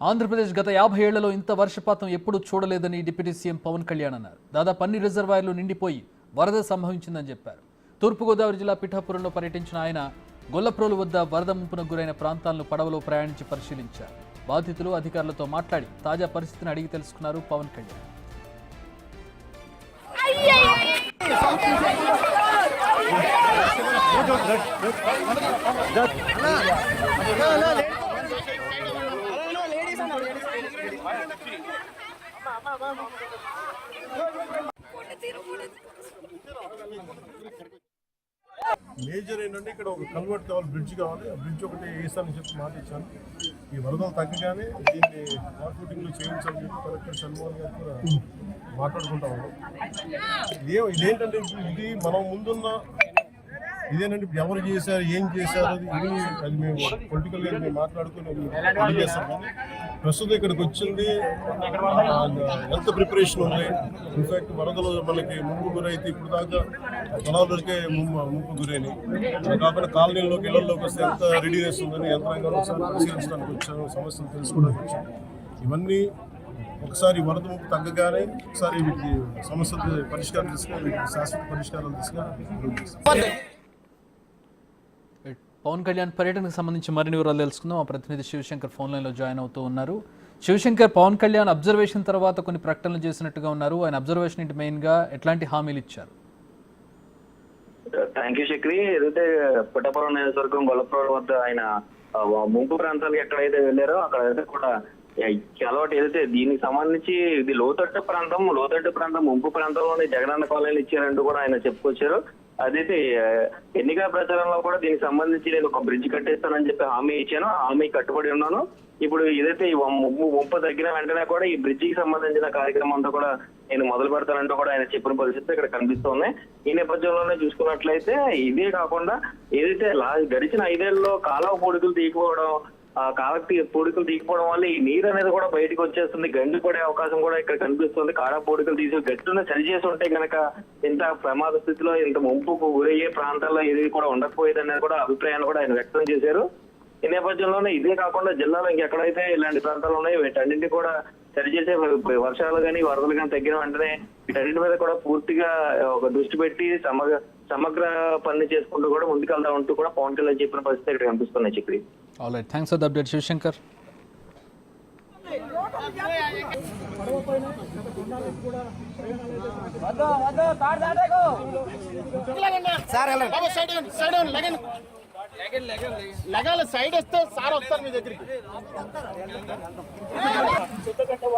ఆంధ్రప్రదేశ్ గత 50 ఏళ్లలో ఇంత వర్షపాతం ఎప్పుడూ చూడలేదని డిప్యూటీ సీఎం పవన్ కళ్యాణ్ అన్నారు. దాదాపు అన్ని రిజర్వాయర్లు నిండిపోయి వరద సంభవించిందని చెప్పారు. తూర్పుగోదావరి జిల్లా పిఠాపురంలో పర్యటించిన ఆయన గొల్లప్రోలు వద్ద వరద ముంపునకు గురైన ప్రాంతాలను పడవలో ప్రయాణించి పరిశీలించారు. బాధితులు అధికారులతో మాట్లాడి తాజా పరిస్థితిని అడిగి తెలుసుకున్నారు పవన్ కళ్యాణ్. మేజర్ ఏంటంటే ఇక్కడ ఒక కన్వర్ట్ కావాలి, బ్రిడ్జ్ కావాలి. ఆ బ్రిడ్జ్ ఒకటి వేసానని చెప్పి మాట ఇచ్చాను. ఈ వరదలు తగ్గగానే దీన్ని మార్కెటింగ్లో చేయించాలని చెప్పి కలెక్టర్ షణ్మోహన్ గారు కూడా మాట్లాడుకుంటా ఉన్నాం. ఇదేంటంటే ఇది మనం ముందున్న ఇదేనంటే ఇప్పుడు ఎవరు చేశారు, ఏం చేశారు అది మేము పొలిటికల్గా మేము మాట్లాడుకుని తెలియజేస్తాం. కానీ ప్రస్తుతం ఇక్కడికి వచ్చింది ఎంత ప్రిపరేషన్ ఉంది. ఇన్ఫాక్ట్ వరదలు మనకి ముంపు గురైతే ఇప్పుడు దాకా పొలాలకే ముంపు గురైనాయి. కాకుండా కాలనీలోకి ఇళ్లలోకి వస్తే ఎంత రెడీనెస్ ఉందని యంత్రాంగంలో పరిశీలించడానికి వచ్చాను, సమస్యలు తెలుసుకోవడానికి వచ్చాను. ఇవన్నీ ఒకసారి వరద ముప్పు తగ్గగానే ఒకసారి వీటికి సమస్యలు పరిష్కారం తీసుకుని వీటికి శాశ్వత పరిష్కారాలు తీసుకుని పవన్ కళ్యాణ్ పర్యటనకు సంబంధించి మరిన్ని వివరాలు తెలుసుకుందాం. మా ప్రతినిధి శివశంకర్ ఫోన్ లైన్లో జాయిన్ అవుతూ ఉన్నారు. శివశంకర్, పవన్ కళ్యాణ్ అబ్జర్వేషన్ తర్వాత కొన్ని ప్రకటనలు చేసినట్టుగా ఉన్నారు. ఆయన అబ్జర్వేషన్ ఏంటి, మెయిన్గా ఎట్లాంటి హామీలు ఇచ్చారు? Thank you Chakri. ఏదైతే పిఠాపురం నియోజకవర్గం గొల్లప్రోలు వద్ద ఆయన ముంపు ప్రాంతాలకు ఎక్కడైతే వెళ్ళారో అక్కడైతే కూడా అలవాటు ఏదైతే దీనికి సంబంధించి ఇది లోతట్టు ప్రాంతం ముంపు ప్రాంతంలోనే జగనన్న కాలనీలు ఇచ్చారంటూ కూడా ఆయన చెప్పుకొచ్చారు. అదైతే ఎన్నికల ప్రచారంలో కూడా దీనికి సంబంధించి నేను ఒక బ్రిడ్జ్ కట్టేస్తానని చెప్పి హామీ ఇచ్చాను, హామీ కట్టుబడి ఉన్నాను. ఇప్పుడు ఏదైతే ఈ ముంపు తగ్గిన వెంటనే కూడా ఈ బ్రిడ్జికి సంబంధించిన కార్యక్రమం అంతా కూడా నేను మొదలు పెడతానంటూ కూడా ఆయన చెప్పిన పరిస్థితి ఇక్కడ కనిపిస్తోంది. ఈ నేపథ్యంలోనే చూసుకున్నట్లయితే ఇదే కాకుండా ఏదైతే గడిచిన 5 ఏళ్లలో కాలువ పూడికలు తీయకపోవడం, పూడికలు తీయకపోవడం వల్ల ఈ నీరు అనేది కూడా బయటకు వచ్చేస్తుంది, గండి పడే అవకాశం కూడా ఇక్కడ కనిపిస్తుంది. కాడ పూడికలు తీసి గట్టున సరిచేసి ఉంటే కనుక ఇంత ప్రమాద స్థితిలో ఇంత ముంపుకు గురయ్యే ప్రాంతాల్లో ఏది కూడా ఉండకపోయేది అనేది కూడా అభిప్రాయాన్ని కూడా ఆయన వ్యక్తం చేశారు. ఈ నేపథ్యంలోనే ఇదే కాకుండా జిల్లాలో ఇంకెక్కడైతే ఇలాంటి ప్రాంతాలు ఉన్నాయో వీటన్నింటినీ కూడా సరిచేసే వర్షాలు కానీ వరదలు కానీ తగ్గిన వెంటనే వీటన్నింటి మీద కూడా పూర్తిగా ఒక దృష్టి పెట్టి సమగ్ర పని చేసుకుంటూ కూడా ముందుకెళ్తా ఉంటూ కూడా పవన్ కళ్యాణ్ చెప్పిన పరిస్థితి ఇక్కడ కనిపిస్తున్నాయి. Chakri, all right, thanks for the update Shivashankar. లగాల సైడ్ వస్తే సార్ వస్తారు మీ దగ్గరికి.